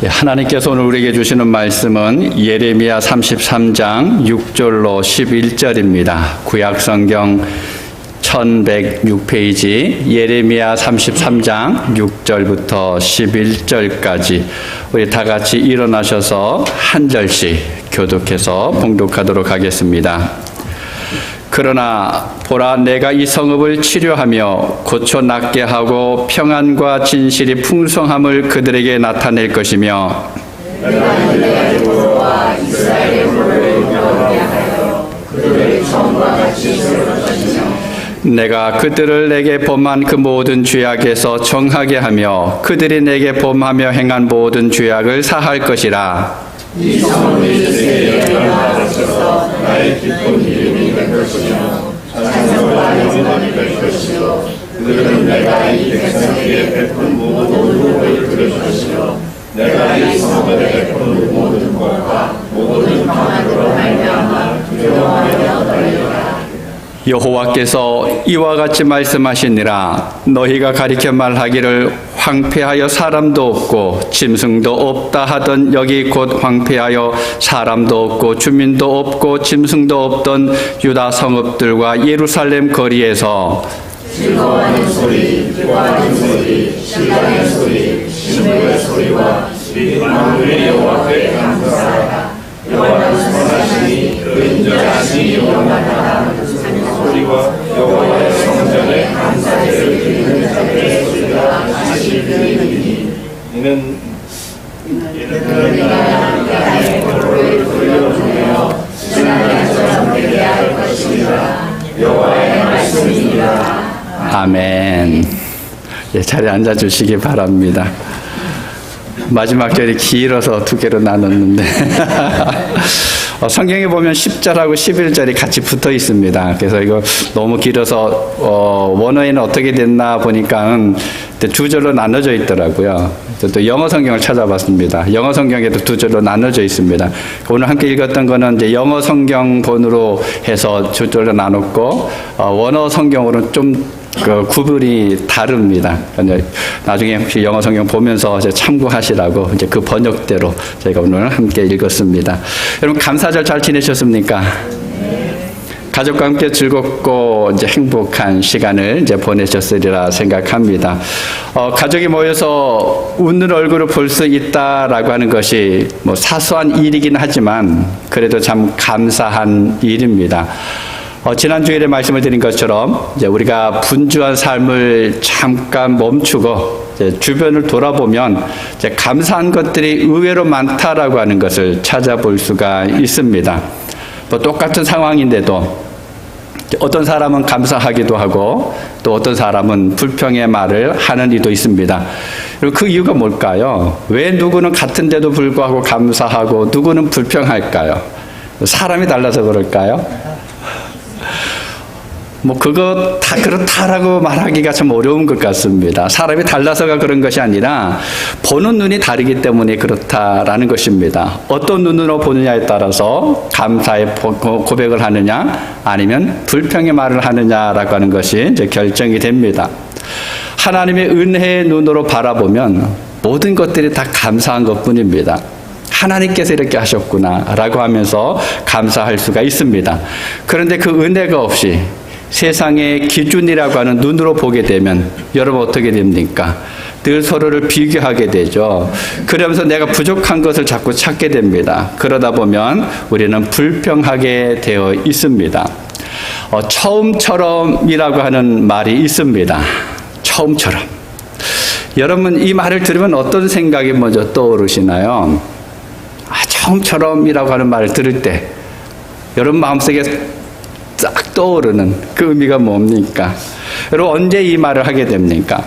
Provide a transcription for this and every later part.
하나님께서 오늘 우리에게 주시는 말씀은 예레미야 33장 6절로 11절입니다. 구약성경 1106페이지 예레미야 33장 6절부터 11절까지 우리 다 같이 일어나셔서 한 절씩 교독해서 봉독하도록 하겠습니다. 그러나 보라, 내가 이 성읍을 치료하며 고쳐 낫게 하고 평안과 진실이 풍성함을 그들에게 나타낼 것이며 내가 유다의 보로와 이스라엘의 보로를 영원하게 하여 그들의 처음과 같이 세울 것이며 내가 그들을 내게 범한 그 모든 죄악에서 정하게 하며 그들이 내게 범하며 행한 모든 죄악을 사할 것이라. 이 성읍이 세계에 영화하셔서 나의 기쁜 이름이 될 것이며 찬송과 영광이 될 것이요 그들은 내가 이 백성에게 베푼 모든 복을 들을 것이요 내가 이 성읍에 베푼 모든 복과 모든 평안으로 말미암아 두려워하며 떨리라. 여호와께서 이와 같이 말씀하시니라. 너희가 가리켜 말하기를 황폐하여 사람도 없고 짐승도 없다 하던 여기 곧 황폐하여 사람도 없고 주민도 없고 짐승도 없던 유다 성읍들과 예루살렘 거리에서 즐거워하는 소리, 기뻐하는 소리, 신랑의 소리, 신부의 소리와 만군의 여호와께 감사하라. 여호와는 선하시니 그 인자하시니 영원하다. 소리와 여호와의 성전에 감사제를 드리는 자들의 소리가 다시 들리니 이는 나의 거룩을 돌려주며 신앙에서 되게 할 것이니라. 여호와의 말씀이니라. 아멘. 자리에 앉아주시기 바랍니다. 마지막 절이 길어서 두 개로 나눴는데 성경에 보면 10절하고 11절이 같이 붙어 있습니다. 그래서 이거 너무 길어서 원어에는 어떻게 됐나 보니까 두 절로 나눠져 있더라고요. 또 영어 성경을 찾아봤습니다. 영어 성경에도 두 절로 나눠져 있습니다. 오늘 함께 읽었던 거는 이제 영어 성경 본으로 해서 두 절로 나눴고 원어 성경으로는 좀 구분이 다릅니다. 나중에 혹시 영어 성경 보면서 참고하시라고 이제 그 번역대로 저희가 오늘 함께 읽었습니다. 여러분 감사절 잘 지내셨습니까? 가족과 함께 즐겁고 이제 행복한 시간을 이제 보내셨으리라 생각합니다. 가족이 모여서 웃는 얼굴을 볼 수 있다라고 하는 것이 뭐 사소한 일이긴 하지만 그래도 참 감사한 일입니다. 지난 주일에 말씀을 드린 것처럼 이제 우리가 분주한 삶을 잠깐 멈추고 이제 주변을 돌아보면 이제 감사한 것들이 의외로 많다라고 하는 것을 찾아볼 수가 있습니다. 또 똑같은 상황인데도 어떤 사람은 감사하기도 하고 또 어떤 사람은 불평의 말을 하는 이도 있습니다. 그리고 그 이유가 뭘까요? 왜 누구는 같은데도 불구하고 감사하고 누구는 불평할까요? 사람이 달라서 그럴까요? 뭐 그거 다 그렇다라고 말하기가 좀 어려운 것 같습니다. 사람이 달라서가 그런 것이 아니라 보는 눈이 다르기 때문에 그렇다라는 것입니다. 어떤 눈으로 보느냐에 따라서 감사의 고백을 하느냐 아니면 불평의 말을 하느냐라고 하는 것이 이제 결정이 됩니다. 하나님의 은혜의 눈으로 바라보면 모든 것들이 다 감사한 것뿐입니다. 하나님께서 이렇게 하셨구나라고 하면서 감사할 수가 있습니다. 그런데 그 은혜가 없이 세상의 기준이라고 하는 눈으로 보게 되면 여러분 어떻게 됩니까? 늘 서로를 비교하게 되죠. 그러면서 내가 부족한 것을 자꾸 찾게 됩니다. 그러다 보면 우리는 불평하게 되어 있습니다. 처음처럼이라고 하는 말이 있습니다. 처음처럼. 여러분 이 말을 들으면 어떤 생각이 먼저 떠오르시나요? 처음처럼이라고 하는 말을 들을 때 여러분 마음속에 싹 떠오르는 그 의미가 뭡니까? 여러분 언제 이 말을 하게 됩니까?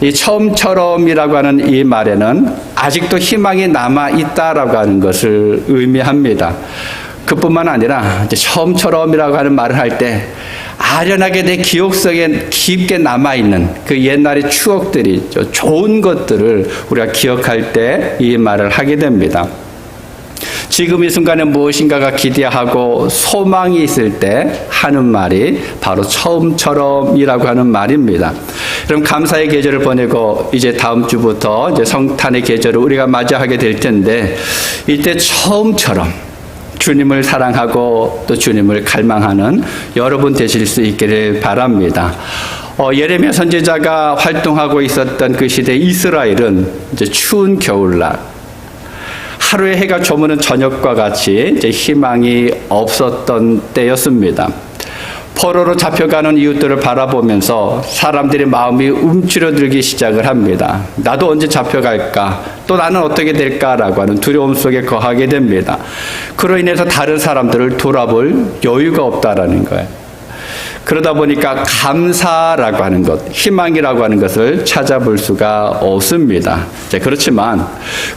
이 처음처럼이라고 하는 이 말에는 아직도 희망이 남아있다라고 하는 것을 의미합니다. 그뿐만 아니라 이제 처음처럼이라고 하는 말을 할 때 아련하게 내 기억 속에 깊게 남아있는 그 옛날의 추억들이 있죠. 좋은 것들을 우리가 기억할 때 이 말을 하게 됩니다. 지금 이 순간에 무엇인가가 기대하고 소망이 있을 때 하는 말이 바로 처음처럼이라고 하는 말입니다. 그럼 감사의 계절을 보내고 이제 다음 주부터 이제 성탄의 계절을 우리가 맞이하게 될 텐데, 이때 처음처럼 주님을 사랑하고 또 주님을 갈망하는 여러분 되실 수 있기를 바랍니다. 예레미야 선지자가 활동하고 있었던 그 시대 이스라엘은 이제 추운 겨울날 하루에 해가 저무는 저녁과 같이 이제 희망이 없었던 때였습니다. 포로로 잡혀가는 이웃들을 바라보면서 사람들의 마음이 움츠러들기 시작을 합니다. 나도 언제 잡혀갈까? 또 나는 어떻게 될까라고 하는 두려움 속에 거하게 됩니다. 그로 인해서 다른 사람들을 돌아볼 여유가 없다라는 거예요. 그러다 보니까 감사라고 하는 것, 희망이라고 하는 것을 찾아볼 수가 없습니다. 그렇지만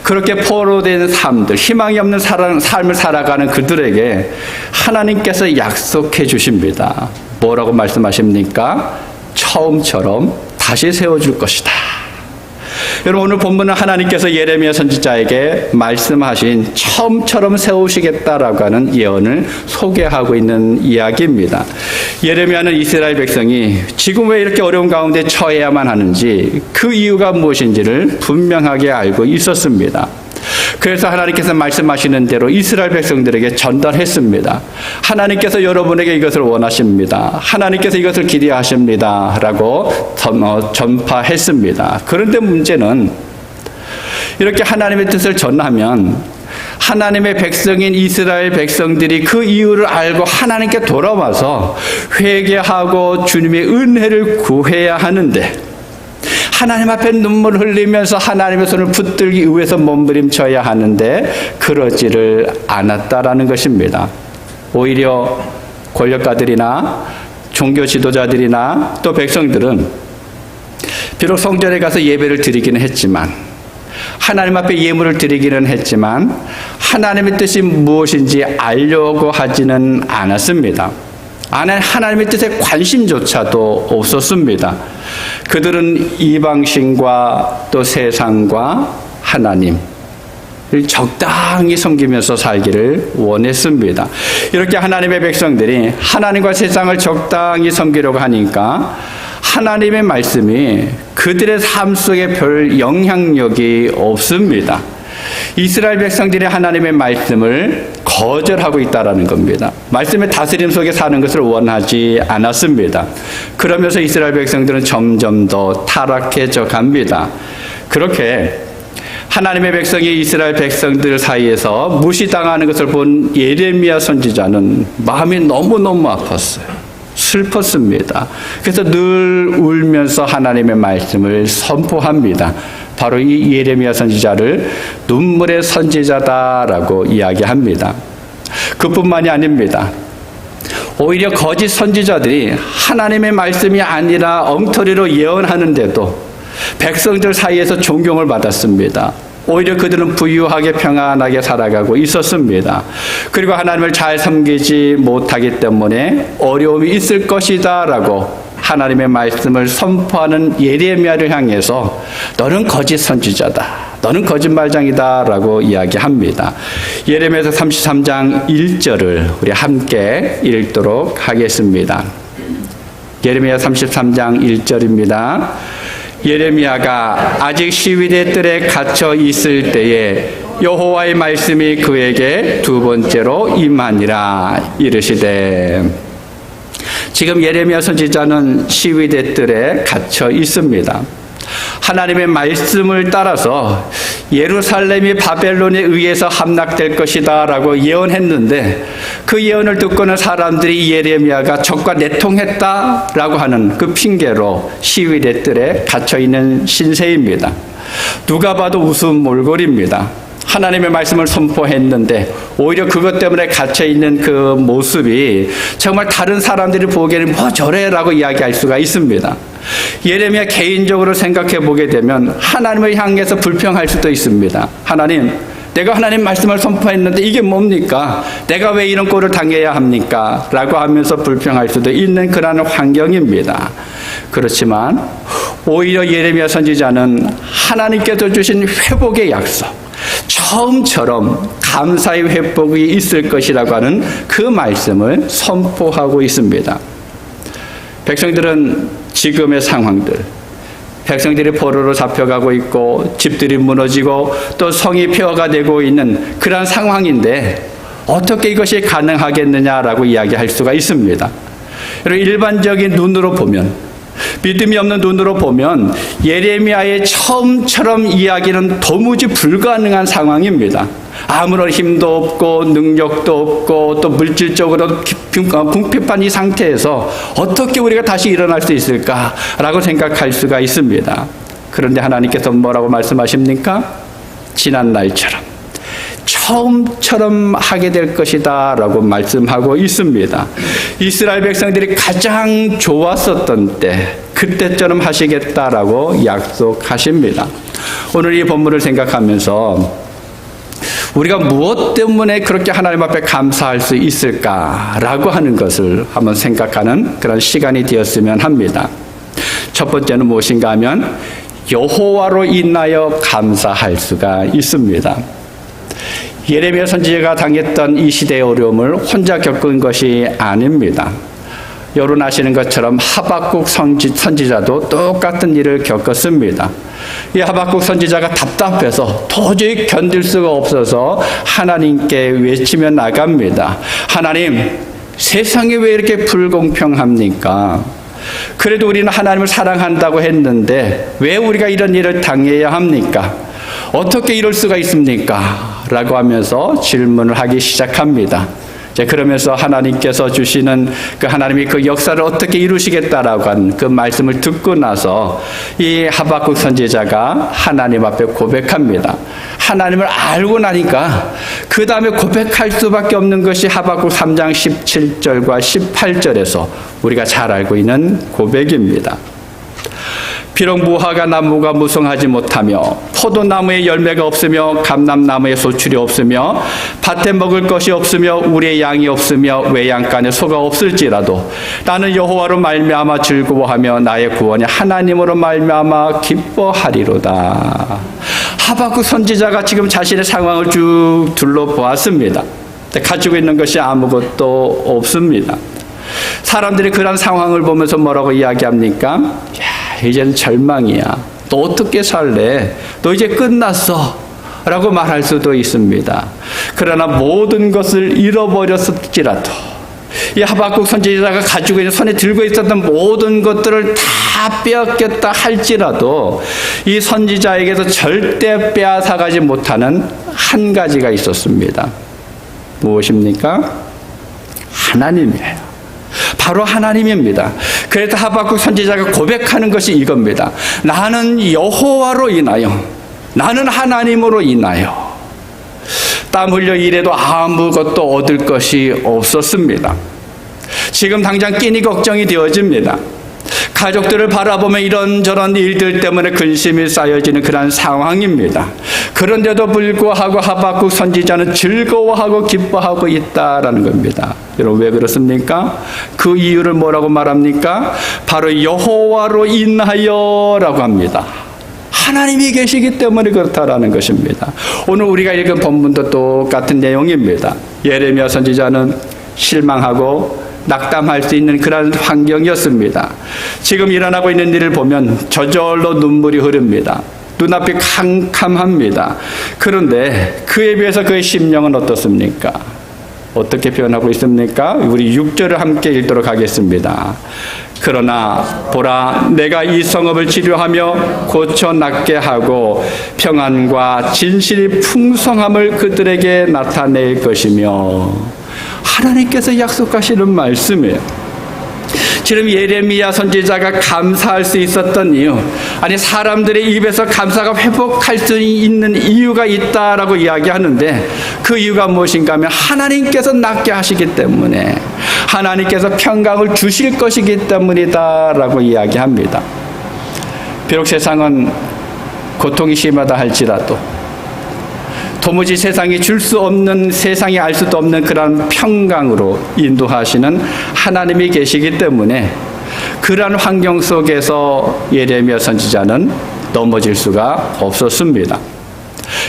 그렇게 포로된 삶들, 희망이 없는 삶을 살아가는 그들에게 하나님께서 약속해 주십니다. 뭐라고 말씀하십니까? 처음처럼 다시 세워줄 것이다. 여러분, 오늘 본문은 하나님께서 예레미야 선지자에게 말씀하신 처음처럼 세우시겠다라고 하는 예언을 소개하고 있는 이야기입니다. 예레미야는 이스라엘 백성이 지금 왜 이렇게 어려운 가운데 처해야만 하는지, 그 이유가 무엇인지를 분명하게 알고 있었습니다. 그래서 하나님께서 말씀하시는 대로 이스라엘 백성들에게 전달했습니다. 하나님께서 여러분에게 이것을 원하십니다. 하나님께서 이것을 기대하십니다. 라고 전파했습니다. 그런데 문제는 이렇게 하나님의 뜻을 전하면 하나님의 백성인 이스라엘 백성들이 그 이유를 알고 하나님께 돌아와서 회개하고 주님의 은혜를 구해야 하는데, 하나님 앞에 눈물을 흘리면서 하나님의 손을 붙들기 위해서 몸부림쳐야 하는데 그러지를 않았다라는 것입니다. 오히려 권력가들이나 종교 지도자들이나 또 백성들은 비록 성전에 가서 예배를 드리기는 했지만, 하나님 앞에 예물을 드리기는 했지만 하나님의 뜻이 무엇인지 알려고 하지는 않았습니다. 하나님의 뜻에 관심조차도 없었습니다. 그들은 이방신과 또 세상과 하나님을 적당히 섬기면서 살기를 원했습니다. 이렇게 하나님의 백성들이 하나님과 세상을 적당히 섬기려고 하니까 하나님의 말씀이 그들의 삶 속에 별 영향력이 없습니다. 이스라엘 백성들이 하나님의 말씀을 거절하고 있다라는 겁니다. 말씀의 다스림 속에 사는 것을 원하지 않았습니다. 그러면서 이스라엘 백성들은 점점 더 타락해져 갑니다. 그렇게 하나님의 백성이 이스라엘 백성들 사이에서 무시당하는 것을 본 예레미야 선지자는 마음이 너무너무 아팠어요. 슬펐습니다. 그래서 늘 울면서 하나님의 말씀을 선포합니다. 바로 이 예레미야 선지자를 눈물의 선지자다라고 이야기합니다. 그뿐만이 아닙니다. 오히려 거짓 선지자들이 하나님의 말씀이 아니라 엉터리로 예언하는데도 백성들 사이에서 존경을 받았습니다. 오히려 그들은 부유하게 평안하게 살아가고 있었습니다. 그리고 하나님을 잘 섬기지 못하기 때문에 어려움이 있을 것이다 라고 하나님의 말씀을 선포하는 예레미야를 향해서 너는 거짓 선지자다, 너는 거짓말장이다 라고 이야기합니다. 예레미야서 33장 1절을 우리 함께 읽도록 하겠습니다. 예레미야 33장 1절입니다. 예레미야가 아직 시위대 뜰에 갇혀 있을 때에 여호와의 말씀이 그에게 두 번째로 임하니라. 이르시되, 지금 예레미야 선지자는 시위대 뜰에 갇혀 있습니다. 하나님의 말씀을 따라서 예루살렘이 바벨론에 의해서 함락될 것이다 라고 예언했는데, 그 예언을 듣고는 사람들이 예레미야가 적과 내통했다 라고 하는 그 핑계로 시위대 뜰에 갇혀있는 신세입니다. 누가 봐도 웃음 몰골입니다. 하나님의 말씀을 선포했는데 오히려 그것 때문에 갇혀있는 그 모습이 정말 다른 사람들이 보기에는 뭐 저래 라고 이야기할 수가 있습니다. 예레미야 개인적으로 생각해 보게 되면 하나님을 향해서 불평할 수도 있습니다. 하나님, 내가 하나님 말씀을 선포했는데 이게 뭡니까? 내가 왜 이런 꼴을 당해야 합니까? 라고 하면서 불평할 수도 있는 그런 환경입니다. 그렇지만 오히려 예레미야 선지자는 하나님께서 주신 회복의 약속, 처음처럼 감사의 회복이 있을 것이라고 하는 그 말씀을 선포하고 있습니다. 백성들은 지금의 상황들, 백성들이 포로로 잡혀가고 있고 집들이 무너지고 또 성이 폐허가 되고 있는 그러한 상황인데 어떻게 이것이 가능하겠느냐라고 이야기할 수가 있습니다. 여러분, 일반적인 눈으로 보면, 믿음이 없는 눈으로 보면 예레미야의 처음처럼 이야기는 도무지 불가능한 상황입니다. 아무런 힘도 없고 능력도 없고 또 물질적으로 궁핍한 이 상태에서 어떻게 우리가 다시 일어날 수 있을까라고 생각할 수가 있습니다. 그런데 하나님께서 뭐라고 말씀하십니까? 지난 날처럼 처음처럼 하게 될 것이다 라고 말씀하고 있습니다. 이스라엘 백성들이 가장 좋았었던 때, 그때처럼 하시겠다라고 약속하십니다. 오늘 이 본문을 생각하면서 우리가 무엇 때문에 그렇게 하나님 앞에 감사할 수 있을까라고 하는 것을 한번 생각하는 그런 시간이 되었으면 합니다. 첫 번째는 무엇인가 하면 여호와로 인하여 감사할 수가 있습니다. 예레미야 선지자가 당했던 이 시대의 어려움을 혼자 겪은 것이 아닙니다. 여러분 아시는 것처럼 하박국 선지자도 똑같은 일을 겪었습니다. 이 하박국 선지자가 답답해서 도저히 견딜 수가 없어서 하나님께 외치며 나갑니다. 하나님, 세상이 왜 이렇게 불공평합니까? 그래도 우리는 하나님을 사랑한다고 했는데 왜 우리가 이런 일을 당해야 합니까? 어떻게 이럴 수가 있습니까? 라고 하면서 질문을 하기 시작합니다. 그러면서 하나님께서 주시는 그 하나님이 그 역사를 어떻게 이루시겠다라고 한 그 말씀을 듣고 나서 이 하박국 선지자가 하나님 앞에 고백합니다. 하나님을 알고 나니까 그 다음에 고백할 수밖에 없는 것이 하박국 3장 17절과 18절에서 우리가 잘 알고 있는 고백입니다. 비록 무화과 나무가 무성하지 못하며 포도나무에 열매가 없으며 감람나무에 소출이 없으며 밭에 먹을 것이 없으며 우리의 양이 없으며 외양간에 소가 없을지라도 나는 여호와로 말미암아 즐거워하며 나의 구원이 하나님으로 말미암아 기뻐하리로다. 하박국 선지자가 지금 자신의 상황을 쭉 둘러보았습니다. 가지고 있는 것이 아무것도 없습니다. 사람들이 그런 상황을 보면서 뭐라고 이야기합니까? 이제는 절망이야. 너 어떻게 살래? 너 이제 끝났어. 라고 말할 수도 있습니다. 그러나 모든 것을 잃어버렸을지라도 이 하박국 선지자가 가지고 있는 손에 들고 있었던 모든 것들을 다 빼앗겼다 할지라도 이 선지자에게서 절대 빼앗아가지 못하는 한 가지가 있었습니다. 무엇입니까? 하나님이에요. 바로 하나님입니다. 그래서 하박국 선지자가 고백하는 것이 이겁니다. 나는 여호와로 인하여, 나는 하나님으로 인하여 땀 흘려 일해도 아무것도 얻을 것이 없었습니다. 지금 당장 끼니 걱정이 되어집니다. 가족들을 바라보며 이런저런 일들 때문에 근심이 쌓여지는 그런 상황입니다. 그런데도 불구하고 하박국 선지자는 즐거워하고 기뻐하고 있다라는 겁니다. 여러분, 왜 그렇습니까? 그 이유를 뭐라고 말합니까? 바로 여호와로 인하여라고 합니다. 하나님이 계시기 때문에 그렇다라는 것입니다. 오늘 우리가 읽은 본문도 똑같은 내용입니다. 예레미야 선지자는 실망하고 낙담할 수 있는 그런 환경이었습니다. 지금 일어나고 있는 일을 보면 저절로 눈물이 흐릅니다. 눈앞이 캄캄합니다. 그런데 그에 비해서 그의 심령은 어떻습니까? 어떻게 표현하고 있습니까? 우리 6절을 함께 읽도록 하겠습니다. 그러나 보라, 내가 이 성읍을 치료하며 고쳐 낫게 하고 평안과 진실이 풍성함을 그들에게 나타낼 것이며, 하나님께서 약속하시는 말씀이에요. 지금 예레미야 선지자가 감사할 수 있었던 이유, 아니 사람들의 입에서 감사가 회복할 수 있는 이유가 있다라고 이야기하는데 그 이유가 무엇인가 하면 하나님께서 낫게 하시기 때문에, 하나님께서 평강을 주실 것이기 때문이다라고 이야기합니다. 비록 세상은 고통이 심하다 할지라도 도무지 세상이 줄 수 없는, 세상이 알 수도 없는 그런 평강으로 인도하시는 하나님이 계시기 때문에 그러한 환경 속에서 예레미야 선지자는 넘어질 수가 없었습니다.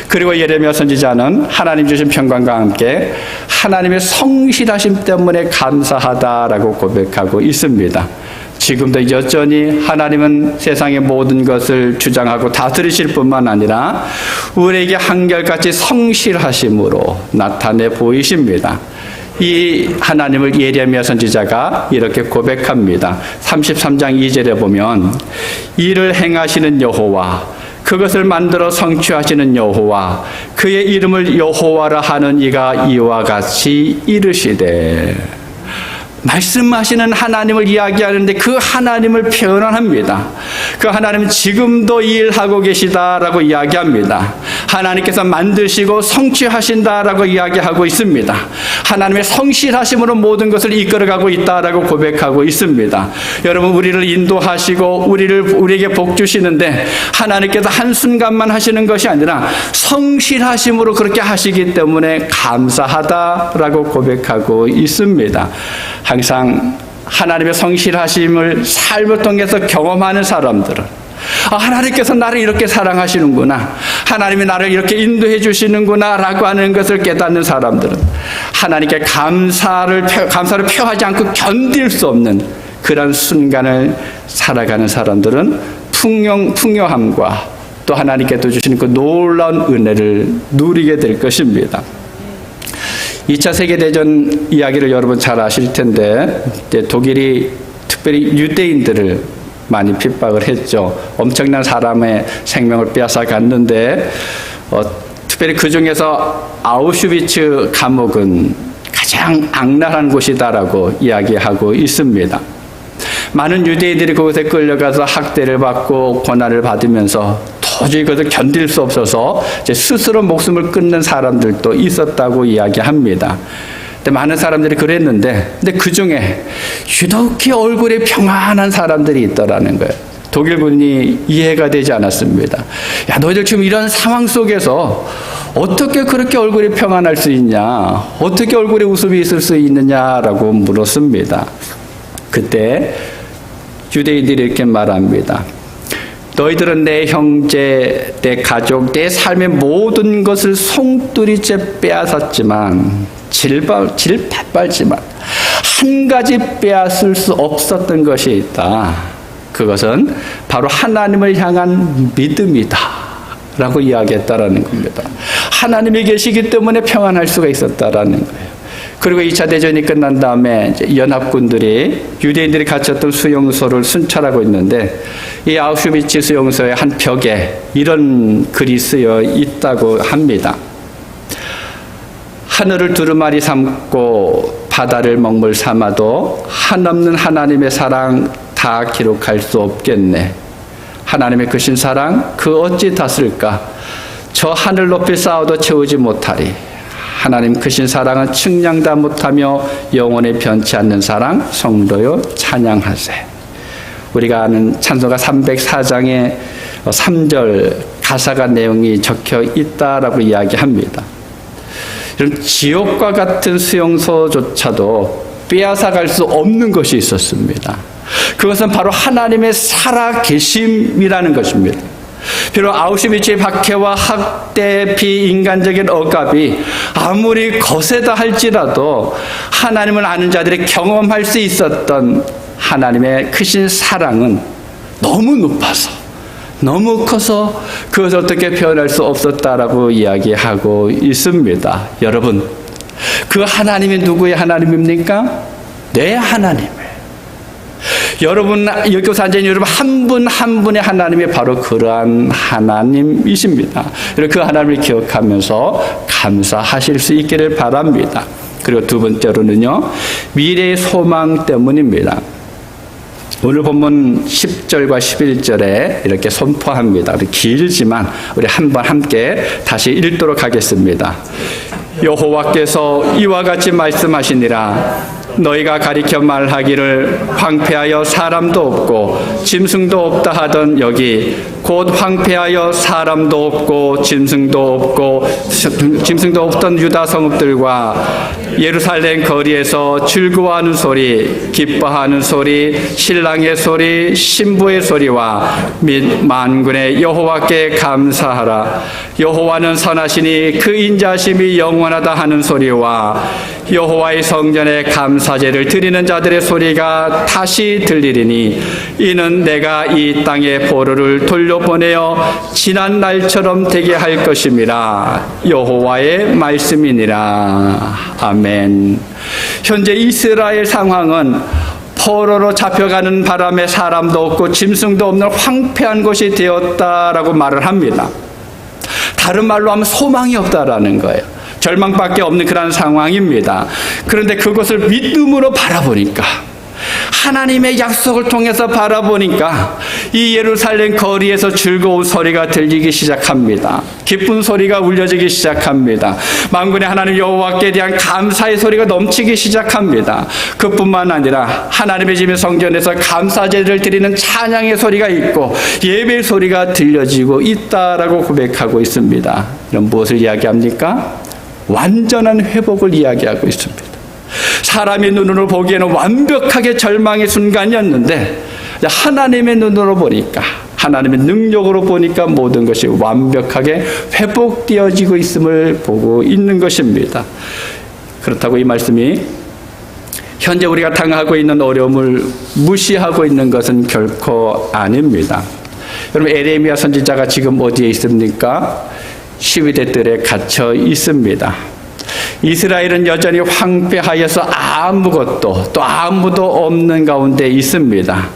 그리고 예레미야 선지자는 하나님 주신 평강과 함께 하나님의 성실하심 때문에 감사하다라고 고백하고 있습니다. 지금도 여전히 하나님은 세상의 모든 것을 주장하고 다스리실 뿐만 아니라 우리에게 한결같이 성실하심으로 나타내 보이십니다. 이 하나님을 예레미야 선지자가 이렇게 고백합니다. 33장 2절에 보면 이를 행하시는 여호와, 그것을 만들어 성취하시는 여호와, 그의 이름을 여호와라 하는 이가 이와 같이 이르시되. 말씀하시는 하나님을 이야기하는데 그 하나님을 표현합니다. 그 하나님은 지금도 일하고 계시다라고 이야기합니다. 하나님께서 만드시고 성취하신다라고 이야기하고 있습니다. 하나님의 성실하심으로 모든 것을 이끌어가고 있다라고 고백하고 있습니다. 여러분, 우리를 인도하시고 우리에게 복 주시는데 하나님께서 한순간만 하시는 것이 아니라 성실하심으로 그렇게 하시기 때문에 감사하다라고 고백하고 있습니다. 항상 하나님의 성실하심을 삶을 통해서 경험하는 사람들은 하나님께서 나를 이렇게 사랑하시는구나, 하나님이 나를 이렇게 인도해 주시는구나 라고 하는 것을 깨닫는 사람들은 하나님께 감사를 표하지 않고 견딜 수 없는 그런 순간을 살아가는 사람들은 풍요함과 또 하나님께서 주시는 그 놀라운 은혜를 누리게 될 것입니다. 2차 세계대전 이야기를 여러분 잘 아실 텐데 독일이 특별히 유대인들을 많이 핍박을 했죠. 엄청난 사람의 생명을 빼앗아 갔는데 특별히 그 중에서 아우슈비츠 감옥은 가장 악랄한 곳이다라고 이야기하고 있습니다. 많은 유대인들이 그곳에 끌려가서 학대를 받고 고난을 받으면서 도저히 그것을 견딜 수 없어서 이제 스스로 목숨을 끊는 사람들도 있었다고 이야기합니다. 근데 많은 사람들이 그랬는데, 근데 그 중에 유독히 얼굴이 평안한 사람들이 있더라는 거예요. 독일군이 이해가 되지 않았습니다. 야, 너희들 지금 이런 상황 속에서 어떻게 그렇게 얼굴이 평안할 수 있냐? 어떻게 얼굴에 웃음이 있을 수 있느냐라고 물었습니다. 그때 유대인들이 이렇게 말합니다. 너희들은 내 형제, 내 가족, 내 삶의 모든 것을 송두리째 빼앗았지만 질팔지만 한 가지 빼앗을 수 없었던 것이 있다. 그것은 바로 하나님을 향한 믿음이다 라고 이야기했다라는 겁니다. 하나님이 계시기 때문에 평안할 수가 있었다라는 거예요. 그리고 2차 대전이 끝난 다음에 연합군들이 유대인들이 갇혔던 수용소를 순찰하고 있는데 이 아우슈비츠 수용소의 한 벽에 이런 글이 쓰여 있다고 합니다. 하늘을 두루마리 삼고 바다를 먹물 삼아도 한없는 하나님의 사랑 다 기록할 수 없겠네. 하나님의 크신 사랑 그 어찌 다 쓸까? 저 하늘 높이 쌓아도 채우지 못하리. 하나님 크신 사랑은 측량 다 못하며 영원히 변치 않는 사랑, 성도여 찬양하세. 우리가 아는 찬송가 304장의 3절 가사가 내용이 적혀 있다라고 이야기합니다. 이런 지옥과 같은 수용소조차도 빼앗아갈 수 없는 것이 있었습니다. 그것은 바로 하나님의 살아계심이라는 것입니다. 비록 아우슈비츠의 박해와 학대, 비인간적인 억압이 아무리 거세다 할지라도 하나님을 아는 자들이 경험할 수 있었던 하나님의 크신 사랑은 너무 높아서, 너무 커서 그것을 어떻게 표현할 수 없었다라고 이야기하고 있습니다. 여러분, 그 하나님이 누구의 하나님입니까? 내 하나님. 여러분, 여기서 앉아있는 여러분 한 분 한 분의 하나님이 바로 그러한 하나님이십니다. 그리고 그 하나님을 기억하면서 감사하실 수 있기를 바랍니다. 그리고 두 번째로는요, 미래의 소망 때문입니다. 오늘 본문 10절과 11절에 이렇게 선포합니다. 길지만 우리 한번 함께 다시 읽도록 하겠습니다. 여호와께서 이와 같이 말씀하시니라. 너희가 가리켜 말하기를 황폐하여 사람도 없고 짐승도 없다 하던 여기 곧 황폐하여 사람도 없고 짐승도 없던 유다 성읍들과 예루살렘 거리에서 즐거워하는 소리, 기뻐하는 소리, 신랑의 소리, 신부의 소리와 및 만군의 여호와께 감사하라. 여호와는 선하시니 그 인자심이 영원하다 하는 소리와 여호와의 성전에 감사제를 드리는 자들의 소리가 다시 들리리니 이는 내가 이 땅에 포로를 돌려보내어 지난 날처럼 되게 할 것임이라. 여호와의 말씀이니라. 아멘. 현재 이스라엘 상황은 포로로 잡혀가는 바람에 사람도 없고 짐승도 없는 황폐한 곳이 되었다라고 말을 합니다. 다른 말로 하면 소망이 없다라는 거예요. 절망밖에 없는 그런 상황입니다. 그런데 그것을 믿음으로 바라보니까, 하나님의 약속을 통해서 바라보니까 이 예루살렘 거리에서 즐거운 소리가 들리기 시작합니다. 기쁜 소리가 울려지기 시작합니다. 만군의 하나님 여호와께 대한 감사의 소리가 넘치기 시작합니다. 그뿐만 아니라 하나님의 집의 성전에서 감사제를 드리는 찬양의 소리가 있고 예배의 소리가 들려지고 있다라고 고백하고 있습니다. 이런 무엇을 이야기합니까? 완전한 회복을 이야기하고 있습니다. 사람의 눈으로 보기에는 완벽하게 절망의 순간이었는데 하나님의 눈으로 보니까, 하나님의 능력으로 보니까 모든 것이 완벽하게 회복되어지고 있음을 보고 있는 것입니다. 그렇다고 이 말씀이 현재 우리가 당하고 있는 어려움을 무시하고 있는 것은 결코 아닙니다. 여러분, 에레미야 선지자가 지금 어디에 있습니까? 12대 뜰에 갇혀 있습니다. 이스라엘은 여전히 황폐하여서 아무것도 또 아무도 없는 가운데 있습니다.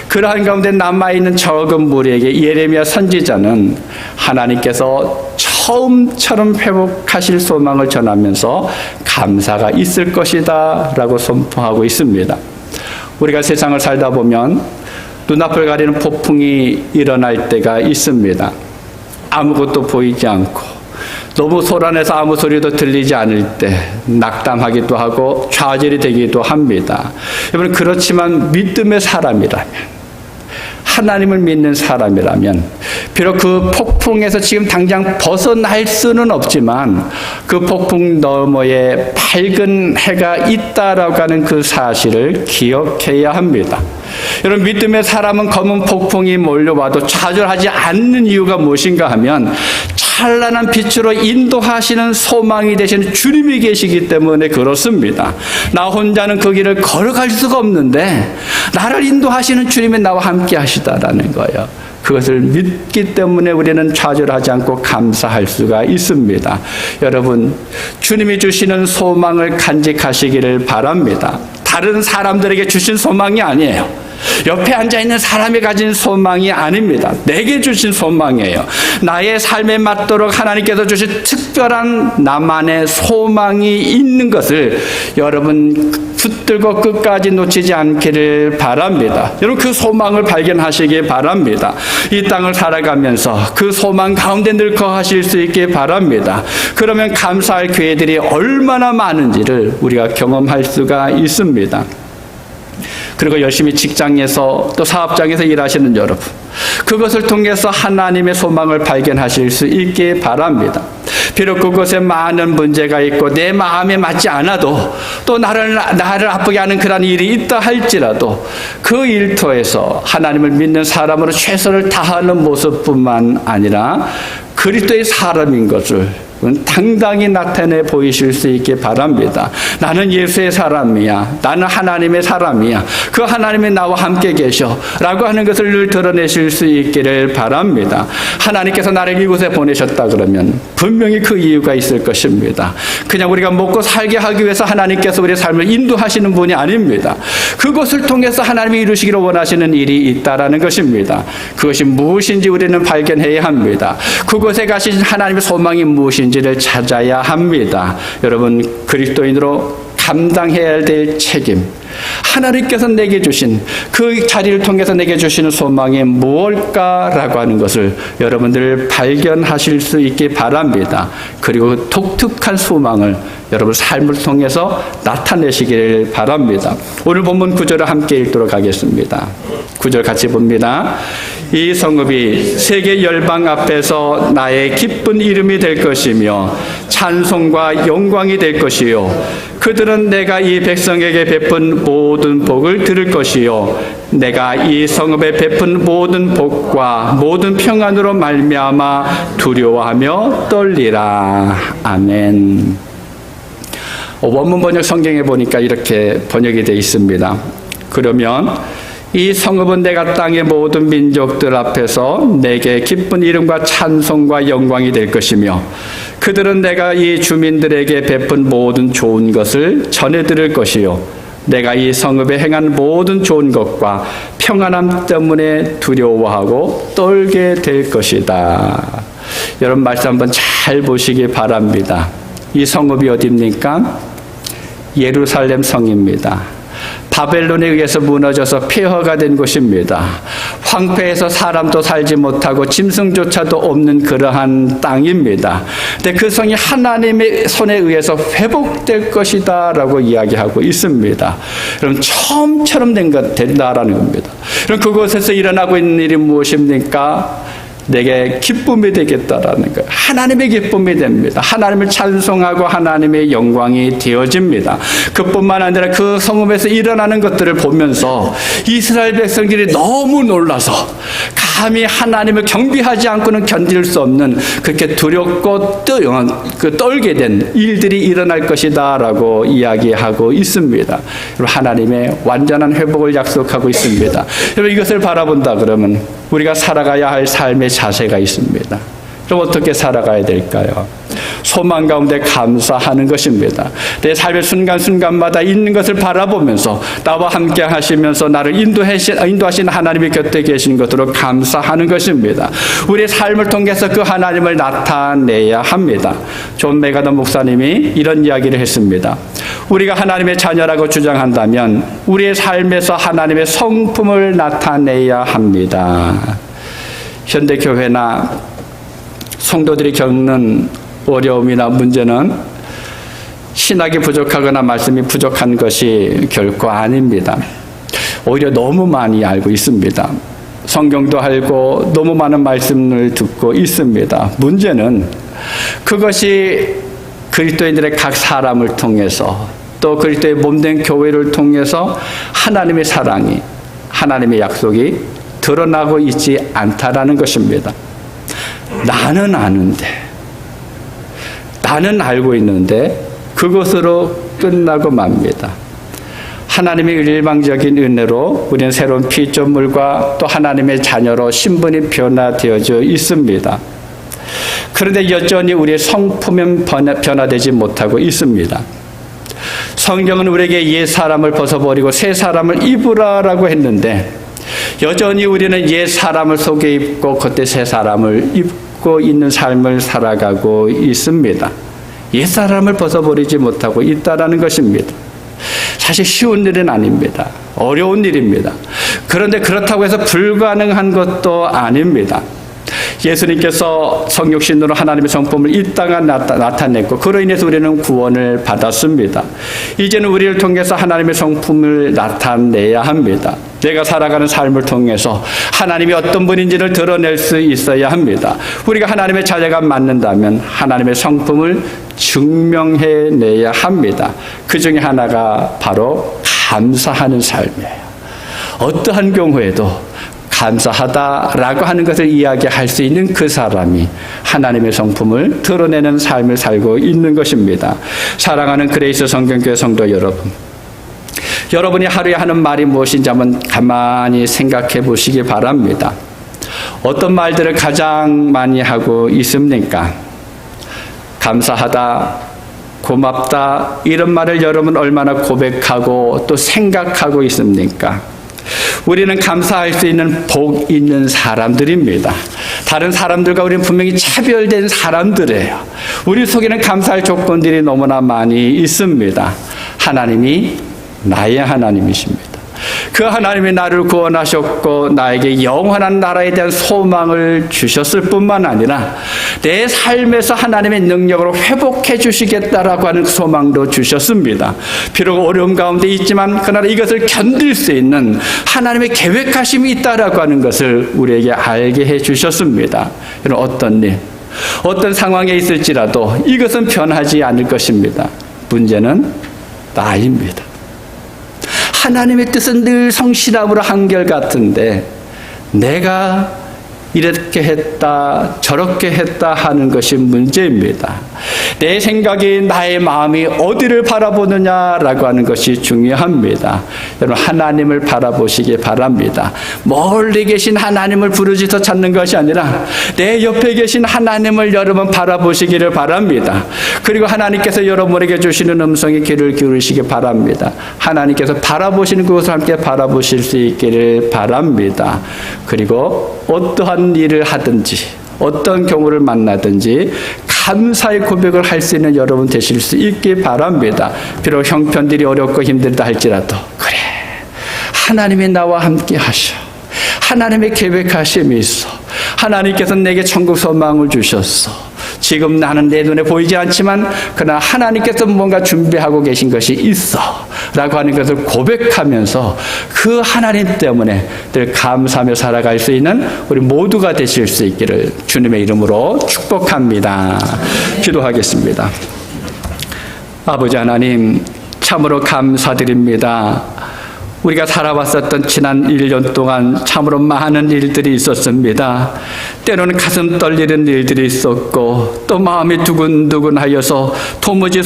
그러한 가운데 남아있는 적은 무리에게 예레미야 선지자는 하나님께서 처음처럼 회복하실 소망을 전하면서 감사가 있을 것이다 라고 선포하고 있습니다. 우리가 세상을 살다 보면 눈앞을 가리는 폭풍이 일어날 때가 있습니다. 아무것도 보이지 않고 너무 소란해서 아무 소리도 들리지 않을 때 낙담하기도 하고 좌절이 되기도 합니다. 여러분, 그렇지만 믿음의 사람이라면, 하나님을 믿는 사람이라면 비록 그 폭풍에서 지금 당장 벗어날 수는 없지만 그 폭풍 너머에 밝은 해가 있다라고 하는 그 사실을 기억해야 합니다. 여러분, 믿음의 사람은 검은 폭풍이 몰려와도 좌절하지 않는 이유가 무엇인가 하면 찬란한 빛으로 인도하시는 소망이 되시는 주님이 계시기 때문에 그렇습니다. 나 혼자는 그 길을 걸어갈 수가 없는데 나를 인도하시는 주님이 나와 함께 하시다라는 거예요. 그것을 믿기 때문에 우리는 좌절하지 않고 감사할 수가 있습니다. 여러분, 주님이 주시는 소망을 간직하시기를 바랍니다. 다른 사람들에게 주신 소망이 아니에요. 옆에 앉아있는 사람이 가진 소망이 아닙니다. 내게 주신 소망이에요. 나의 삶에 맞도록 하나님께서 주신 특별한 나만의 소망이 있는 것을 여러분 붙들고 끝까지 놓치지 않기를 바랍니다. 여러분, 그 소망을 발견하시기 바랍니다. 이 땅을 살아가면서 그 소망 가운데 늘 거하실 수 있게 바랍니다. 그러면 감사할 기회들이 얼마나 많은지를 우리가 경험할 수가 있습니다. 그리고 열심히 직장에서 또 사업장에서 일하시는 여러분, 그것을 통해서 하나님의 소망을 발견하실 수 있게 바랍니다. 비록 그곳에 많은 문제가 있고 내 마음에 맞지 않아도 또 나를 아프게 하는 그런 일이 있다 할지라도 그 일터에서 하나님을 믿는 사람으로 최선을 다하는 모습뿐만 아니라 그리스도의 사람인 것을 당당히 나타내 보이실 수 있게 바랍니다. 나는 예수의 사람이야. 나는 하나님의 사람이야. 그 하나님이 나와 함께 계셔 라고 하는 것을 늘 드러내실 수 있기를 바랍니다. 하나님께서 나를 이곳에 보내셨다 그러면 분명히 그 이유가 있을 것입니다. 그냥 우리가 먹고 살게 하기 위해서 하나님께서 우리의 삶을 인도하시는 분이 아닙니다. 그것을 통해서 하나님이 이루시기를 원하시는 일이 있다라는 것입니다. 그것이 무엇인지 우리는 발견해야 합니다. 그곳에 가신 하나님의 소망이 무엇인지 를 찾아야 합니다. 여러분, 그리스도인으로 감당해야 될 책임, 하나님께서 내게 주신 그 자리를 통해서 내게 주시는 소망이 무엇일까라고 하는 것을 여러분들 발견하실 수 있기 바랍니다. 그리고 그 독특한 소망을 여러분 삶을 통해서 나타내시기를 바랍니다. 오늘 본문 9절을 함께 읽도록 하겠습니다. 9절 같이 봅니다. 이 성읍이 세계 열방 앞에서 나의 기쁜 이름이 될 것이며 찬송과 영광이 될 것이요 그들은 내가 이 백성에게 베푼 모든 복을 들을 것이요 내가 이 성읍에 베푼 모든 복과 모든 평안으로 말미암아 두려워하며 떨리라. 아멘. 원문 번역 성경에 보니까 이렇게 번역이 되어 있습니다. 그러면 이 성읍은 내가 땅의 모든 민족들 앞에서 내게 기쁜 이름과 찬송과 영광이 될 것이며 그들은 내가 이 주민들에게 베푼 모든 좋은 것을 전해 들을 것이요 내가 이 성읍에 행한 모든 좋은 것과 평안함 때문에 두려워하고 떨게 될 것이다. 여러분 말씀 한번 잘 보시기 바랍니다. 이 성읍이 어디입니까? 예루살렘 성입니다. 바벨론에 의해서 무너져서 폐허가 된 곳입니다. 황폐해서 사람도 살지 못하고 짐승조차도 없는 그러한 땅입니다. 근데 그 성이 하나님의 손에 의해서 회복될 것이다 라고 이야기하고 있습니다. 그럼 처음처럼 된다라는 겁니다. 그럼 그곳에서 일어나고 있는 일이 무엇입니까? 내게 기쁨이 되겠다라는 거예요. 하나님의 기쁨이 됩니다. 하나님을 찬송하고 하나님의 영광이 되어집니다. 그뿐만 아니라 그 성읍에서 일어나는 것들을 보면서 이스라엘 백성들이 너무 놀라서 감히 하나님을 경배하지 않고는 견딜 수 없는 그렇게 두렵고 떨게 된 일들이 일어날 것이다 라고 이야기하고 있습니다. 하나님의 완전한 회복을 약속하고 있습니다. 여러분 이것을 바라본다 그러면 우리가 살아가야 할 삶의 자세가 있습니다. 그럼 어떻게 살아가야 될까요? 소망 가운데 감사하는 것입니다. 내 삶의 순간순간마다 있는 것을 바라보면서 나와 함께 하시면서 나를 인도하신 하나님이 곁에 계신 것으로 감사하는 것입니다. 우리의 삶을 통해서 그 하나님을 나타내야 합니다. 존 메가더 목사님이 이런 이야기를 했습니다. 우리가 하나님의 자녀라고 주장한다면 우리의 삶에서 하나님의 성품을 나타내야 합니다. 현대교회나 성도들이 겪는 어려움이나 문제는 신학이 부족하거나 말씀이 부족한 것이 결코 아닙니다. 오히려 너무 많이 알고 있습니다. 성경도 알고 너무 많은 말씀을 듣고 있습니다. 문제는 그것이 그리스도인들의 각 사람을 통해서 또 그리스도의 몸된 교회를 통해서 하나님의 사랑이 하나님의 약속이 드러나고 있지 않다라는 것입니다. 나는 아는데 나는 알고 있는데 그것으로 끝나고 맙니다. 하나님의 일방적인 은혜로 우리는 새로운 피조물과 또 하나님의 자녀로 신분이 변화되어져 있습니다. 그런데 여전히 우리의 성품은 변화되지 못하고 있습니다. 성경은 우리에게 옛 사람을 벗어버리고 새 사람을 입으라라고 했는데 여전히 우리는 옛 사람을 속에 입고 그때 새 사람을 입고 있는 삶을 살아가고 있습니다. 옛 사람을 벗어버리지 못하고 있다라는 것입니다. 사실 쉬운 일은 아닙니다. 어려운 일입니다. 그런데 그렇다고 해서 불가능한 것도 아닙니다. 예수님께서 성육신으로 하나님의 성품을 이 땅에 나타냈고 그로 인해서 우리는 구원을 받았습니다. 이제는 우리를 통해서 하나님의 성품을 나타내야 합니다. 내가 살아가는 삶을 통해서 하나님이 어떤 분인지를 드러낼 수 있어야 합니다. 우리가 하나님의 자녀가 맞는다면 하나님의 성품을 증명해내야 합니다. 그 중에 하나가 바로 감사하는 삶이에요. 어떠한 경우에도 감사하다라고 하는 것을 이야기할 수 있는 그 사람이 하나님의 성품을 드러내는 삶을 살고 있는 것입니다. 사랑하는 그레이스 성경교회 성도 여러분, 여러분이 하루에 하는 말이 무엇인지 한번 가만히 생각해 보시기 바랍니다. 어떤 말들을 가장 많이 하고 있습니까? 감사하다, 고맙다 이런 말을 여러분 얼마나 고백하고 또 생각하고 있습니까? 우리는 감사할 수 있는 복 있는 사람들입니다. 다른 사람들과 우리는 분명히 차별된 사람들이에요. 우리 속에는 감사할 조건들이 너무나 많이 있습니다. 하나님이 나의 하나님이십니다. 그 하나님이 나를 구원하셨고 나에게 영원한 나라에 대한 소망을 주셨을 뿐만 아니라 내 삶에서 하나님의 능력으로 회복해 주시겠다라고 하는 소망도 주셨습니다. 비록 어려움 가운데 있지만 그러나 이것을 견딜 수 있는 하나님의 계획하심이 있다라고 하는 것을 우리에게 알게 해 주셨습니다. 어떤 일, 어떤 상황에 있을지라도 이것은 변하지 않을 것입니다. 문제는 나입니다. 하나님의 뜻은 늘 성실함으로 한결같은데 내가 이렇게 했다 저렇게 했다 하는 것이 문제입니다. 내 생각이 나의 마음이 어디를 바라보느냐라고 하는 것이 중요합니다. 여러분 하나님을 바라보시기 바랍니다. 멀리 계신 하나님을 부르짖어 찾는 것이 아니라 내 옆에 계신 하나님을 여러분 바라보시기를 바랍니다. 그리고 하나님께서 여러분에게 주시는 음성에 귀를 기울이시기 바랍니다. 하나님께서 바라보시는 그것을 함께 바라보실 수 있기를 바랍니다. 그리고 어떠한 일을 하든지 어떤 경우를 만나든지 감사의 고백을 할 수 있는 여러분 되실 수 있기 바랍니다. 비록 형편들이 어렵고 힘들다 할지라도 그래 하나님이 나와 함께 하셔. 하나님의 계획하심이 있어. 하나님께서 내게 천국 소망을 주셨어. 지금 나는 내 눈에 보이지 않지만 그러나 하나님께서 뭔가 준비하고 계신 것이 있어 라고 하는 것을 고백하면서 그 하나님 때문에 늘 감사하며 살아갈 수 있는 우리 모두가 되실 수 있기를 주님의 이름으로 축복합니다. 기도하겠습니다. 아버지 하나님 참으로 감사드립니다. 우리가 살아왔었던 지난 1년 동안 참으로 많은 일들이 있었습니다. 때로는 가슴 떨리는 일들이 있었고 또 마음이 두근두근하여서 도무지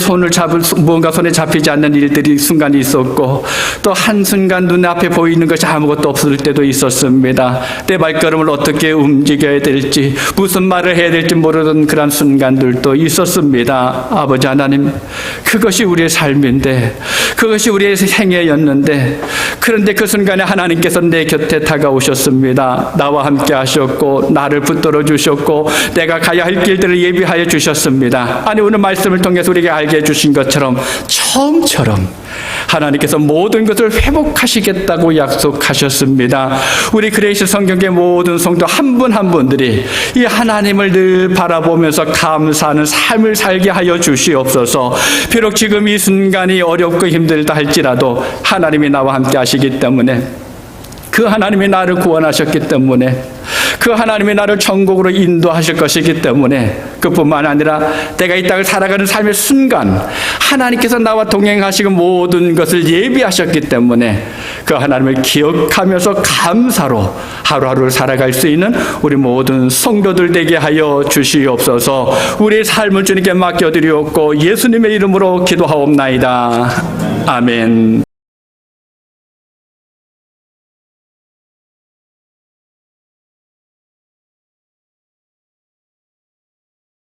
무언가 손에 잡히지 않는 일들이 순간이 있었고 또 한순간 눈앞에 보이는 것이 아무것도 없을 때도 있었습니다. 내 발걸음을 어떻게 움직여야 될지 무슨 말을 해야 될지 모르는 그런 순간들도 있었습니다. 아버지 하나님 그것이 우리의 삶인데 그것이 우리의 생애였는데 그런데 그 순간에 하나님께서 내 곁에 다가오셨습니다. 나와 함께 하셨고 나를 붙들어 주셨고 내가 가야 할 길들을 예비하여 주셨습니다. 아니 오늘 말씀을 통해서 우리에게 알게 해주신 것처럼 처음처럼 하나님께서 모든 것을 회복하시겠다고 약속하셨습니다. 우리 그레이스 성경의 모든 성도 한 분 한 분들이 이 하나님을 늘 바라보면서 감사하는 삶을 살게 하여 주시옵소서. 비록 지금 이 순간이 어렵고 힘들다 할지라도 하나님이 나와 함께 하시기 때문에 그 하나님이 나를 구원하셨기 때문에 그 하나님이 나를 천국으로 인도하실 것이기 때문에 그뿐만 아니라 내가 이 땅을 살아가는 삶의 순간 하나님께서 나와 동행하시고 모든 것을 예비하셨기 때문에 그 하나님을 기억하면서 감사로 하루하루를 살아갈 수 있는 우리 모든 성도들 되게 하여 주시옵소서. 우리의 삶을 주님께 맡겨드리옵고 예수님의 이름으로 기도하옵나이다. 아멘.